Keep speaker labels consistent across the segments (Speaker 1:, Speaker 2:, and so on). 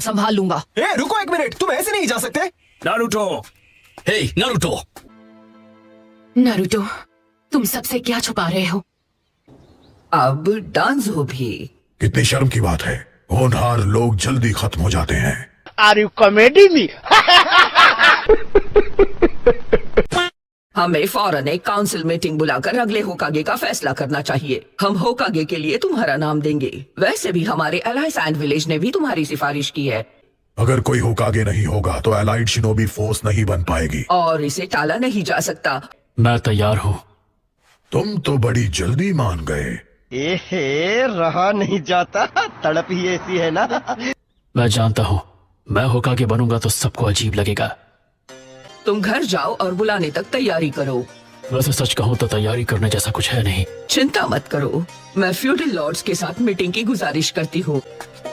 Speaker 1: संभाल लूंगा।
Speaker 2: रुको एक मिनट, तुम ऐसे नहीं जा सकते।
Speaker 3: नारुतो, हे नारुतो।
Speaker 1: नारुतो, तुम सबसे क्या छुपा रहे हो?
Speaker 4: अब डांजो भी।
Speaker 5: कितनी शर्म की बात है, होनहार लोग जल्दी खत्म हो जाते हैं।
Speaker 6: Are you comedy me?
Speaker 4: हमें फौरन एक काउंसिल मीटिंग बुलाकर अगले होकागे का फैसला करना चाहिए। हम होकागे के लिए तुम्हारा नाम देंगे। वैसे भी हमारे अलाइस एंड विलेज ने भी तुम्हारी सिफारिश की है।
Speaker 5: अगर कोई होकागे नहीं होगा तो एलाइड शिनोबी फोर्स नहीं बन पाएगी
Speaker 4: और इसे टाला नहीं जा सकता।
Speaker 3: मैं तैयार हूँ।
Speaker 5: तुम तो बड़ी जल्दी मान गए।
Speaker 6: रहा नहीं जाता, तड़प ही ऐसी है ना।
Speaker 3: मैं जानता हूँ, मैं होकागे बनूंगा तो सबको अजीब लगेगा।
Speaker 4: तुम घर जाओ और बुलाने तक तैयारी करो।
Speaker 3: वैसे सच कहूँ तो तैयारी करने जैसा कुछ है नहीं।
Speaker 4: चिंता मत करो, मैं फ्यूडल लॉर्ड्स के साथ मीटिंग की गुजारिश करती हूँ।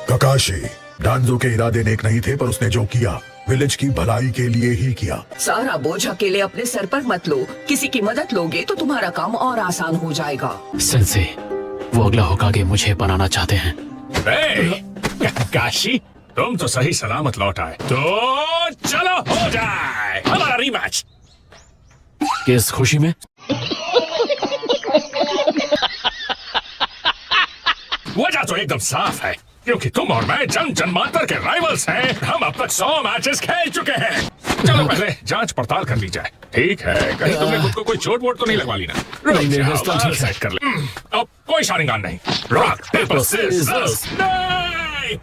Speaker 5: ककाशी, डांजो के इरादे नेक नहीं थे, पर उसने जो किया विलेज की भलाई के लिए ही किया।
Speaker 4: सारा बोझ अकेले अपने सर पर मत लो। किसी की मदद लोगे तो तुम्हारा काम और आसान हो जाएगा।
Speaker 3: सेंसे, वो अगला होकागे मुझे बनाना चाहते हैं।
Speaker 7: काशी, तुम तो सही सलामत लौट आए, तो चलो हो जाए हमारा रीमैच।
Speaker 3: किस खुशी में?
Speaker 7: वजह तो एकदम साफ है, क्योंकि तुम और मैं जन्म जन्मांतर के राइवल्स हैं। हम अब तक 100 मैचेस खेल चुके हैं। चलो पहले जांच पड़ताल कर ली जाए। ठीक है, कहीं तुमने खुद को कोई चोट वोट तो नहीं लगवा ली ना? सेट कर ले। अब कोई शारिंगान नहीं। Rock paper scissors. नहीं!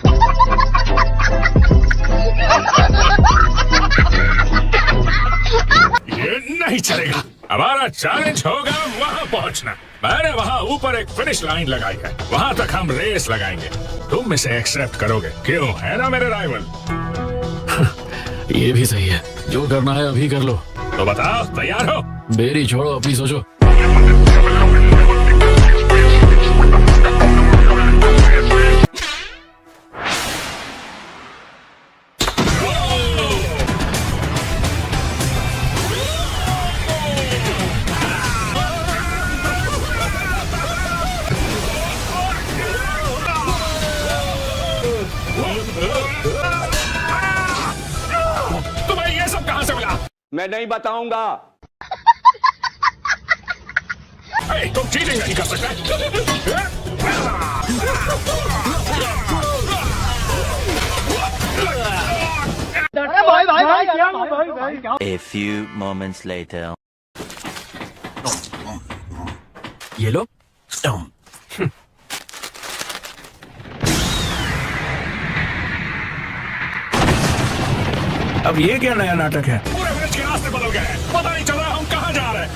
Speaker 7: ये नहीं चलेगा। हमारा चैलेंज होगा वहाँ पहुँचना। मैंने वहाँ ऊपर एक फिनिश लाइन लगाई है, वहाँ तक हम रेस लगाएंगे। तुम इसे एक्सेप्ट करोगे? क्यों, है ना मेरे राइवल?
Speaker 3: ये भी सही है, जो करना है अभी कर लो।
Speaker 7: तो बताओ, तैयार हो?
Speaker 3: मेरी छोड़ो, अपनी सोचो।
Speaker 7: तुम्हें ये सब कहां से मिला?
Speaker 6: मैं नहीं बताऊंगा।
Speaker 7: तुम चीटिंग नहीं कर सकते।
Speaker 8: A few moments later.
Speaker 3: ये लो।
Speaker 7: अब ये क्या नया नाटक है? पूरे विलेज के रास्ते बदल गए, पता नहीं चल रहा हम कहाँ जा रहे हैं।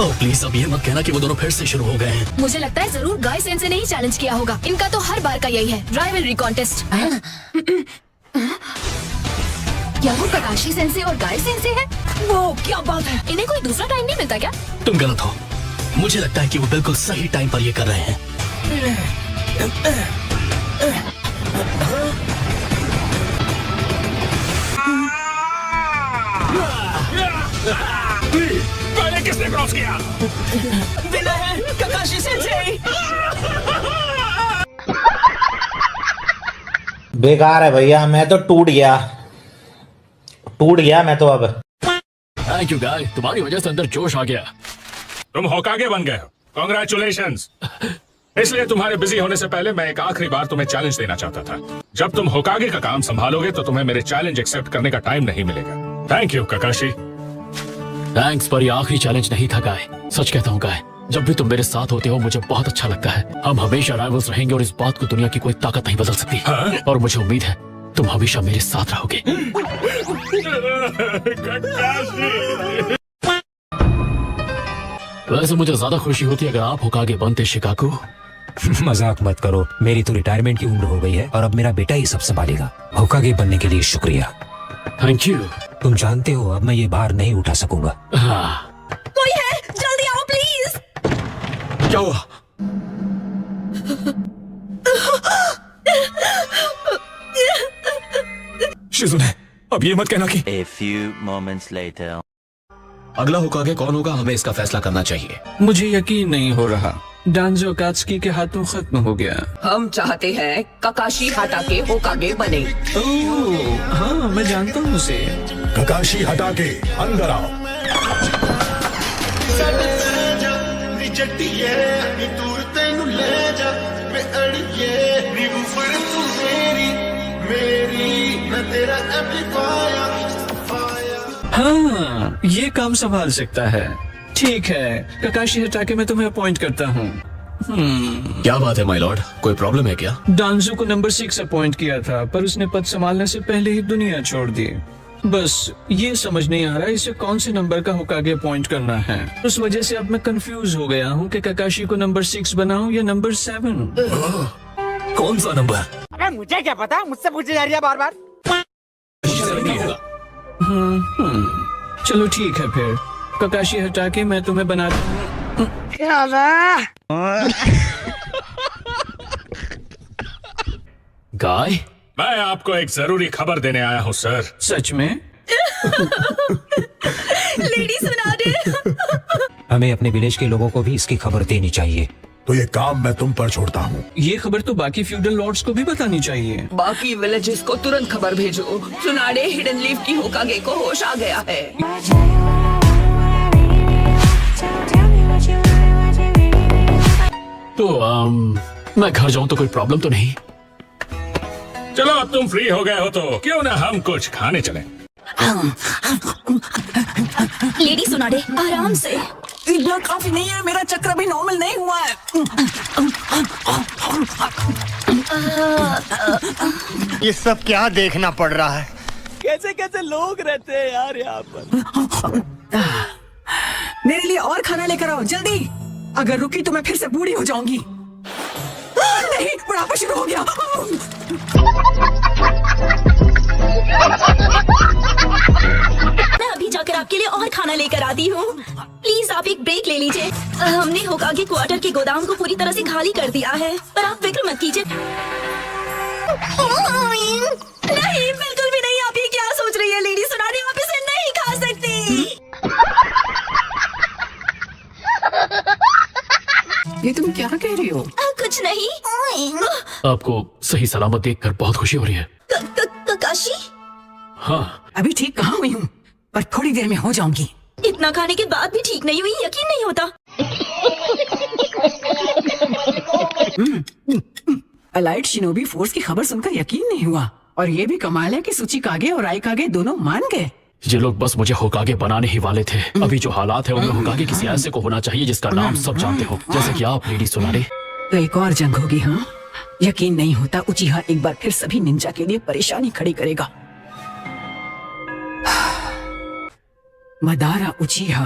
Speaker 3: ओह प्लीज, अब ये मत कहना कि वो दोनों फिर से शुरू हो गए हैं।
Speaker 1: मुझे लगता है जरूर गाय सेंसे ने ही चैलेंज किया होगा। इनका तो हर बार का यही है, राइवलरी कॉन्टेस्ट। क्या वो ककाशी सेंसे और गाय सेंसे है? वो क्या बात है, इन्हें कोई दूसरा टाइम नहीं मिलता क्या?
Speaker 3: तुम गलत हो, मुझे लगता है कि वो बिल्कुल सही टाइम पर ये कर रहे हैं।
Speaker 7: पहले किसने क्रॉस किया?
Speaker 4: विनर है ककाशी सेंसे।
Speaker 9: बेकार है भैया, मैं तो टूट गया मैं तो। अब
Speaker 3: थैंक यू गाय, तुम्हारी वजह से अंदर जोश आ गया।
Speaker 7: तुम होकागे बन गए हो, कांग्रेचुलेशंस। इसलिए तुम्हारे बिजी होने से पहले मैं एक आखिरी बार तुम्हें चैलेंज देना चाहता था। जब तुम होकागे का काम संभालोगे तो तुम्हें मेरे चैलेंज एक्सेप्ट करने का टाइम नहीं मिलेगा। Thank you ककाशी।
Speaker 3: थैंक्स, पर ये आखिरी चैलेंज नहीं था गाय। सच कहता हूँ गाय, जब भी तुम मेरे साथ होते हो मुझे बहुत अच्छा लगता है। हम हमेशा राइवल्स रहेंगे और इस बात को दुनिया की कोई ताकत नहीं बदल सकती। और मुझे उम्मीद है तुम हमेशा मेरे साथ रहोगे। वैसे मुझे ज्यादा खुशी होती अगर आप होकागे बनते शिकागो।
Speaker 10: मजाक मत करो, मेरी तो रिटायरमेंट की उम्र हो गई है और अब मेरा बेटा ही सब संभालेगा। होकागे बनने के लिए शुक्रिया।
Speaker 3: Thank you.
Speaker 10: तुम जानते हो अब मैं ये भार नहीं उठा सकूंगा।
Speaker 3: हाँ।
Speaker 1: कोई है, जल्दी आओ प्लीज।
Speaker 3: क्या हुआ?
Speaker 7: शिजुने, अब ये मत कहना कि।
Speaker 8: A few moments later.
Speaker 11: अगला होकागे कौन होगा, हमें इसका फैसला करना चाहिए। मुझे यकीन नहीं हो रहा। डांजो कात्सुकी के हाथों खत्म हो गया।
Speaker 4: हम चाहते हैं ककाशी हाटाके होकागे बने।
Speaker 11: ओह हाँ, मैं जानता हूँ उसे।
Speaker 5: ककाशी हटा के अंदर आओ।
Speaker 11: हाँ, ये काम संभाल सकता है। ठीक है, ककाशी हटाके मैं तुम्हें अपॉइंट करता हूँ।
Speaker 3: क्या बात है माय लॉर्ड, कोई प्रॉब्लम है क्या?
Speaker 11: डांजो को नंबर 6 अपॉइंट किया था, पर उसने पद संभालने से पहले ही दुनिया छोड़ दी। बस ये समझ नहीं आ रहा इसे कौन से नंबर का होकागे अपॉइंट करना है। उस वजह से अब मैं कंफ्यूज हो गया हूँ कि ककाशी को नंबर 6 बनाऊं या नंबर 7।
Speaker 3: कौन सा नंबर?
Speaker 6: अरे मुझे क्या पता, मुझसे पूछी जा रही है बार बार।
Speaker 11: चलो ठीक है फिर, ककाशी हटा के मैं तुम्हें बना दूँ।
Speaker 3: गाय?
Speaker 7: मैं आपको एक जरूरी खबर देने आया हूँ सर।
Speaker 11: सच में?
Speaker 1: लेडी सुना दे।
Speaker 10: हमें अपने विलेज के लोगों को भी इसकी खबर देनी चाहिए।
Speaker 5: तो ये काम मैं तुम पर छोड़ता हूँ।
Speaker 11: ये खबर तो बाकी फ्यूडल लॉर्ड्स को भी बतानी चाहिए।
Speaker 4: बाकी विलेजेस को तुरंत खबर भेजो। सुनाडे हिडन लीफ की होकागे को होश आ गया है।
Speaker 3: तो मैं घर जाऊं तो कोई प्रॉब्लम तो नहीं?
Speaker 7: चलो अब तुम फ्री हो गए हो तो क्यों ना हम कुछ खाने चलें।
Speaker 1: लेडी सुना दे, आराम से।
Speaker 4: इतना काफी नहीं है, मेरा चक्र भी नॉर्मल नहीं हुआ है।
Speaker 6: ये सब क्या देखना पड़ रहा है?
Speaker 2: कैसे कैसे लोग रहते हैं यार यहाँ पर।
Speaker 4: मेरे लिए और खाना लेकर आओ जल्दी। अगर रुकी तो मैं फिर से बूढ़ी हो जाऊंगी। नहीं, बुढ़ापा शुरू हो गया।
Speaker 1: मैं अभी जाकर आपके लिए और खाना लेकर आती हूँ। प्लीज आप एक ब्रेक ले लीजिए। हमने होकागे क्वार्टर के गोदाम को पूरी तरह से खाली कर दिया है, पर आप फिक्र मत कीजिए। नहीं, बिल्कुल भी नहीं। आप ये क्या सोच रही है लेडी सुनाने, आप इसे नहीं खा सकती।
Speaker 4: ये तुम क्या कह रही हो?
Speaker 1: कुछ नहीं।
Speaker 3: आपको सही सलामत देखकर बहुत खुशी हो रही है।
Speaker 1: ककाशी?
Speaker 3: हाँ,
Speaker 4: अभी ठीक कहाँ हुई हूँ, पर थोड़ी देर में हो जाऊंगी।
Speaker 1: इतना खाने के बाद भी ठीक नहीं हुई, यकीन नहीं होता।
Speaker 4: अलाइड शिनोबी फोर्स की खबर सुनकर यकीन नहीं हुआ। और ये भी कमाल है कि सुचिकागे और आइकागे दोनों मान गए।
Speaker 3: ये लोग बस मुझे होकागे बनाने ही वाले थे। अभी जो हालात है उनमें होकागे किसी ऐसे को होना चाहिए जिसका नाम सब जानते हो, जैसे कि आप लेडी सोनारे।
Speaker 4: तो एक और जंग होगी। हाँ, यकीन नहीं होता उचिहा एक बार फिर सभी निंजा के लिए परेशानी खड़ी करेगा। मदारा उचिहा,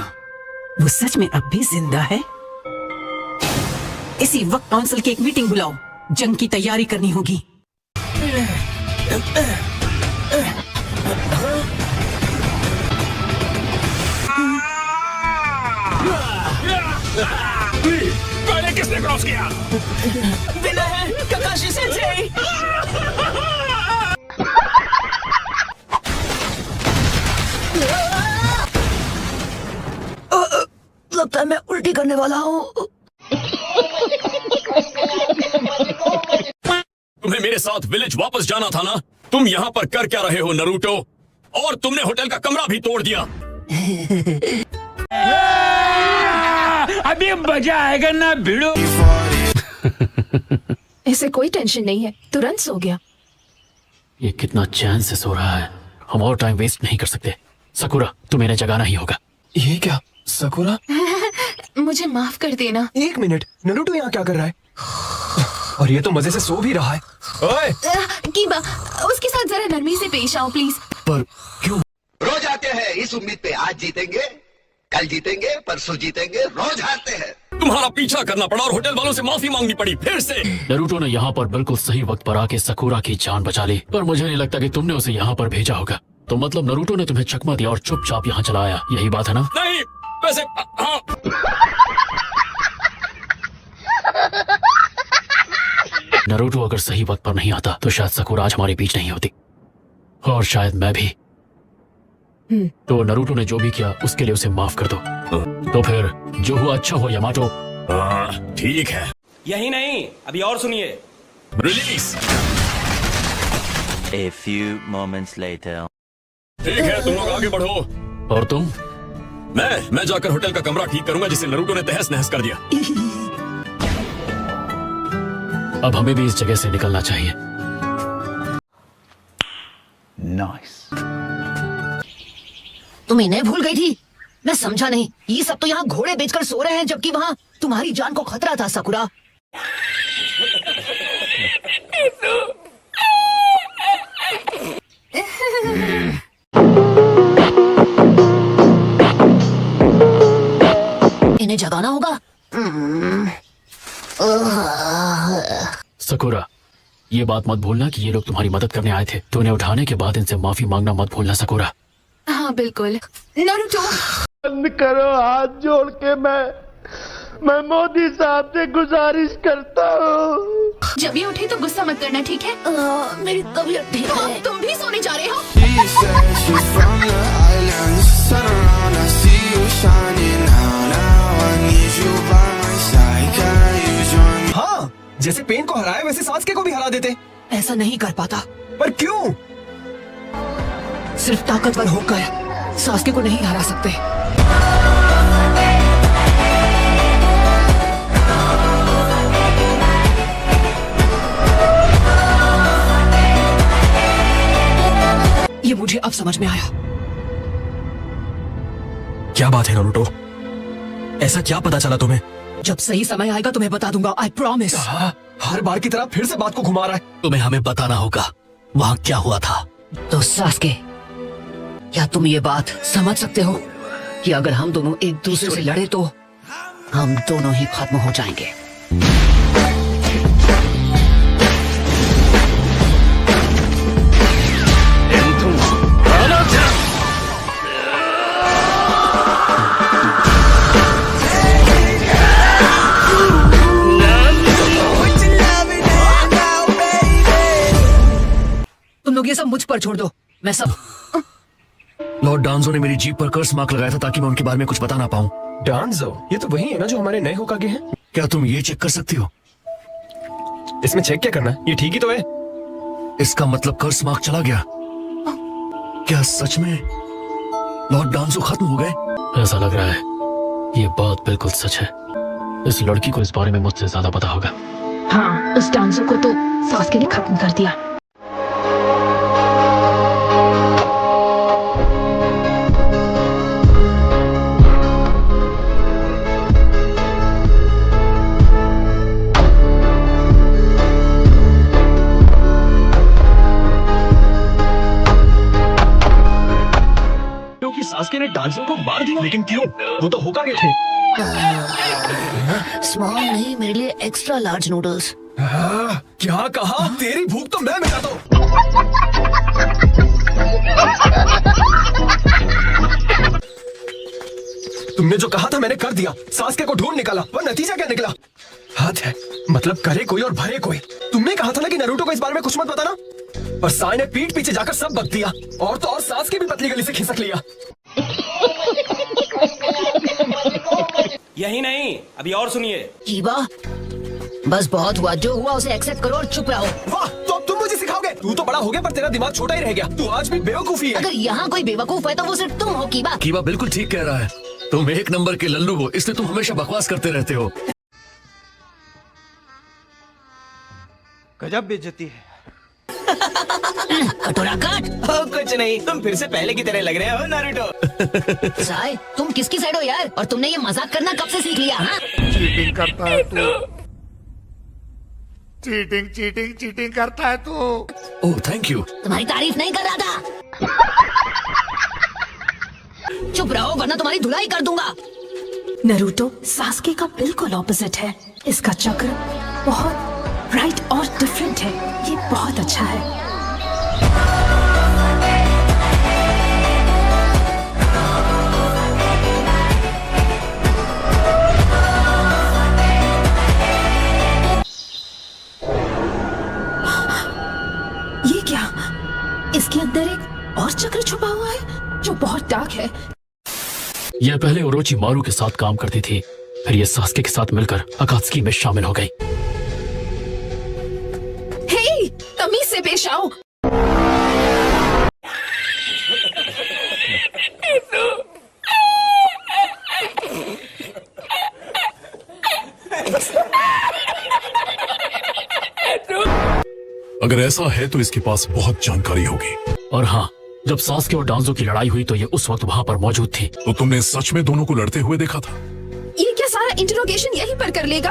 Speaker 4: वो सच में अब भी जिंदा है? इसी वक्त काउंसिल की एक मीटिंग बुलाओ, जंग की तैयारी करनी होगी।
Speaker 7: पहले किसने क्रॉस किया?
Speaker 4: ककाशी सेंसेई। लगता है मैं उल्टी करने वाला हूँ।
Speaker 3: तुम्हें मेरे साथ विलेज वापस जाना था ना? तुम यहाँ पर कर क्या रहे हो नरूटो? और तुमने होटल का कमरा भी तोड़ दिया।
Speaker 11: अभी मजा आएगा ना भिड़ो।
Speaker 1: इसे कोई टेंशन नहीं है, तुरंत सो गया।
Speaker 3: ये कितना चैन से सो रहा है। हम और टाइम वेस्ट नहीं कर सकते। सकुरा, तुम्हें इन्हें जगाना ही होगा।
Speaker 2: ये क्या सकुरा?
Speaker 1: मुझे माफ कर देना।
Speaker 2: एक मिनट, नरूटो यहाँ क्या कर रहा है? और ये तो मजे से सो भी रहा है। ओए!
Speaker 1: कीबा, उसके साथ जरा नरमी से पेश आओ प्लीज।
Speaker 2: पर क्यों?
Speaker 6: रोज आते हैं इस उम्मीद पे आज जीतेंगे, कल जीतेंगे, परसों जीतेंगे, रोज हारते हैं।
Speaker 3: तुम्हारा पीछा करना पड़ा और होटल वालों से माफी मांगनी पड़ी फिर से। नरूटो ने यहाँ पर बिल्कुल सही वक्त पर आके सकुरा की जान बचा ली, पर मुझे नहीं लगता कि तुमने उसे यहाँ पर भेजा होगा। तो मतलब नरूटो ने तुम्हें चकमा दिया और चुपचाप यहाँ चला आया, यही बात है ना? नहीं, वैसे हाँ। नरूटो अगर सही वक्त पर नहीं आता तो शायद सकुरा आज हमारे बीच नहीं होती, और शायद मैं भी। तो नरूटो ने जो भी किया उसके लिए उसे माफ कर दो। तो फिर जो हुआ अच्छा हो यामाटो,
Speaker 7: ठीक है।
Speaker 11: यही नहीं, अभी और सुनिए।
Speaker 7: Release.
Speaker 8: A few moments later.
Speaker 7: ठीक है, तुम लोग आगे बढ़ो।
Speaker 3: और तुम?
Speaker 7: मैं जाकर होटल का कमरा ठीक करूंगा जिसे नारुतो ने तहस नहस कर दिया।
Speaker 3: अब हमें भी इस जगह से निकलना चाहिए।
Speaker 4: तुम इन्हें भूल गई थी? मैं समझा नहीं। ये सब तो यहाँ घोड़े बेचकर सो रहे हैं जबकि वहाँ तुम्हारी जान को खतरा था साकुरा। इन्हें जगाना होगा।
Speaker 3: सकुरा, ये बात मत भूलना कि ये लोग तुम्हारी मदद करने आए थे। तो उन्हें उठाने के बाद इनसे माफी मांगना मत भूलना सकुरा।
Speaker 1: हाँ बिल्कुल। नारुतो,
Speaker 6: बंद करो, हाथ जोड़ के मैं मोदी साहब से गुजारिश करता हूँ।
Speaker 1: जब ये उठी तो गुस्सा मत करना, ठीक है?
Speaker 4: मेरी तबीयत ठीक है।
Speaker 1: तुम भी सोने जा रहे हो?
Speaker 2: हाँ, जैसे पेन को हराए वैसे सास्के को भी हरा देते।
Speaker 4: ऐसा नहीं कर पाता।
Speaker 2: पर क्यों?
Speaker 4: सिर्फ ताकतवर होकर सास्के को नहीं हरा सकते। ये मुझे अब समझ में आया।
Speaker 2: क्या बात है नारुतो? ऐसा क्या पता चला तुम्हें?
Speaker 4: जब सही समय आएगा तुम्हें बता दूंगा, आई प्रॉमिस।
Speaker 2: हर बार की तरह फिर से बात को घुमा रहा है।
Speaker 3: तुम्हें हमें बताना होगा वहाँ क्या हुआ था।
Speaker 4: तो सास्के, क्या तुम ये बात समझ सकते हो कि अगर हम दोनों एक दूसरे से लड़े तो हम दोनों ही खत्म हो जाएंगे? तुम लोग ये सब मुझ पर छोड़ दो, मैं सब।
Speaker 3: लॉर्ड डांजो ने मेरी जीप पर कर्स मार्क लगाया था ताकि मैं उनके बारे में कुछ बता ना पाऊं।
Speaker 2: डांजो, ये तो वही है ना जो हमारे नए होकागे हैं?
Speaker 3: क्या तुम ये चेक कर सकती हो?
Speaker 2: इसमें चेक क्या करना? ये ठीक ही तो है।
Speaker 3: इसका मतलब कर्स मार्क चला गया। क्या सच में लॉर्ड डांजो खत्म हो गए? ऐसा लग रहा है ये बात बिल्कुल सच है। इस लड़की को इस बारे में मुझसे ज्यादा पता होगा।
Speaker 1: हाँ, उस डांसो को तो सास्के ने खत्म कर दिया।
Speaker 2: क्योंकि सास्के ने डांजो को मार दिया। लेकिन क्यों? वो तो होकागे थे।
Speaker 4: स्मॉल नहीं, मेरे लिए एक्स्ट्रा लार्ज नूडल्स।
Speaker 2: क्या कहा? तेरी भूख तो मैं मिटाता हूँ। तुमने जो कहा था मैंने कर दिया। सास्के को ढूंढ निकाला, पर नतीजा क्या निकला? हद है, मतलब करे कोई और भरे कोई। तुमने कहा था ना कि नारुतो को इस बारे में कुछ मत बताना, पर साई ने पीठ पीछे जाकर सब बक दिया। और तो और सास्के भी पतली गली से खिसक लिया।
Speaker 11: यही नहीं, अभी और सुनिए।
Speaker 4: कीबा, बस बहुत हुआ। जो हुआ उसे एक्सेप्ट करो और चुप रहो।
Speaker 2: वाह, तो अब तुम मुझे सिखाओगे? तू तो बड़ा हो गया पर तेरा दिमाग छोटा ही रह गया। तू आज भी बेवकूफी है।
Speaker 4: अगर यहाँ कोई बेवकूफ है तो वो सिर्फ तुम हो कीबा।
Speaker 3: कीबा बिल्कुल ठीक कह रहा है। तुम एक नंबर के लल्लू हो, इसलिए तुम हमेशा बकवास करते रहते हो।
Speaker 6: गजब बेइज्जती है।
Speaker 4: कटोरा काट।
Speaker 11: कुछ नहीं, तुम फिर से पहले की तरह लग रहे हो नारुतो।
Speaker 4: साई, तुम किसकी साइड हो यार? और तुमने ये मजाक करना कब से सीख लिया? हाँ,
Speaker 6: चीटिंग करता है तू। चीटिंग करता है तू।
Speaker 3: Oh thank you.
Speaker 4: तुम्हारी तारीफ नहीं कर रहा था। चुप रहो वरना तुम्हारी धुलाई कर दूंगा।
Speaker 1: नारुतो सास्के का बिल्कुल ऑपोजिट है। इसका चक्र बहुत ब्राइट और डिफरेंट है। ये बहुत अच्छा है। ये क्या? इसके अंदर एक और चक्र छुपा हुआ है जो बहुत डार्क है।
Speaker 3: यह पहले ओरोची मारू के साथ काम करती थी, फिर ये सास्के के साथ मिलकर अकात्सुकी में शामिल हो गई।
Speaker 1: हे, तमीज से पेश आओ।
Speaker 5: अगर ऐसा है तो इसके पास बहुत जानकारी होगी।
Speaker 3: और हाँ, जब सास्के और डांजो की लड़ाई हुई तो ये उस वक्त वहाँ पर मौजूद थी।
Speaker 5: तो तुमने सच में दोनों को लड़ते हुए देखा था?
Speaker 1: ये क्या सारा इंटरोगेशन यहीं पर कर लेगा?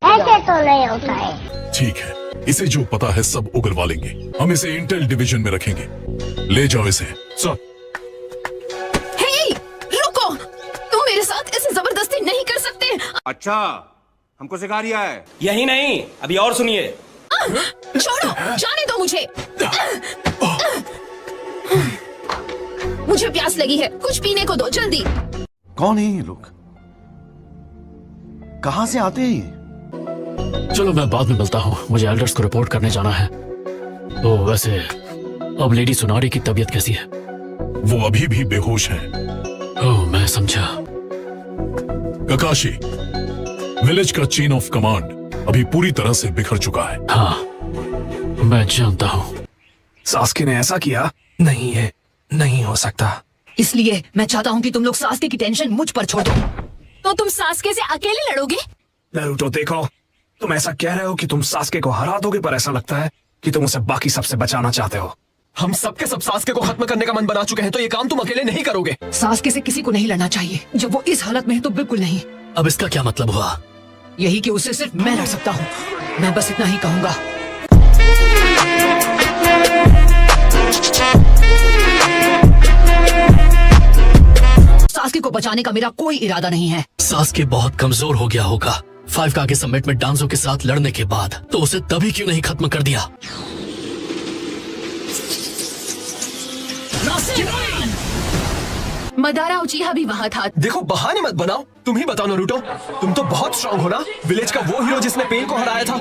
Speaker 12: ऐसे तो नहीं होता है।
Speaker 5: ठीक है, इसे जो पता है सब उगलवा लेंगे। हम इसे इंटेल डिवीजन में रखेंगे। ले जाओ इसे।
Speaker 2: सर,
Speaker 1: हे, रुको, तुम मेरे साथ ऐसे जबरदस्ती नहीं कर सकते।
Speaker 6: अच्छा, हमको सिखा रिया है।
Speaker 11: यही नहीं, अभी और सुनिए।
Speaker 1: छोड़ो, जाने दो मुझे। मुझे प्यास लगी है, कुछ पीने को दो जल्दी।
Speaker 6: कौन है ये लोग? कहाँ से आते हैं ये?
Speaker 3: चलो मैं बाद में मिलता हूँ, मुझे एल्डर्स को रिपोर्ट करने जाना है। तो वैसे अब लेडी सुनारी की तबीयत कैसी है?
Speaker 5: वो अभी भी बेहोश है।
Speaker 3: ओह, मैं समझा।
Speaker 5: ककाशी, विलेज का चेन ऑफ कमांड अभी पूरी तरह से बिखर चुका है।
Speaker 3: हाँ, मैं जानता हूँ।
Speaker 2: सास्के ने ऐसा किया नहीं है, नहीं हो सकता।
Speaker 4: इसलिए मैं चाहता हूँ कि तुम लोग सास्के की टेंशन मुझ पर छोड़ दो।
Speaker 1: तो तुम सास्के से अकेले लड़ोगे?
Speaker 2: नारुतो देखो, तुम ऐसा कह रहे हो कि तुम सास्के को हरा दोगे, पर ऐसा लगता है कि तुम उसे बाकी सबसे बचाना चाहते हो। हम सबके सब सास्के को खत्म करने का मन बना चुके हैं, तो ये काम तुम अकेले नहीं करोगे।
Speaker 4: सास्के से किसी को नहीं लड़ना चाहिए। जब वो इस हालत में है तो बिल्कुल नहीं।
Speaker 3: अब इसका क्या मतलब हुआ?
Speaker 4: यही कि उससे सिर्फ मैं लड़ सकता हूँ। मैं बस इतना ही कहूँगा। सास्के को बचाने का मेरा कोई इरादा नहीं है।
Speaker 3: सास्के बहुत कमजोर हो गया होगा। 5 का के समिट में डांजो के साथ लड़ने के बाद, तो उसे तभी क्यों नहीं खत्म कर दिया?
Speaker 1: मदारा उचीहा भी वहाँ था।
Speaker 2: देखो, बहाने मत बनाओ, तुम ही बताओ नारुतो, तुम तो बहुत स्ट्रांग हो ना। विलेज का वो हीरो जिसने पेन को हराया था।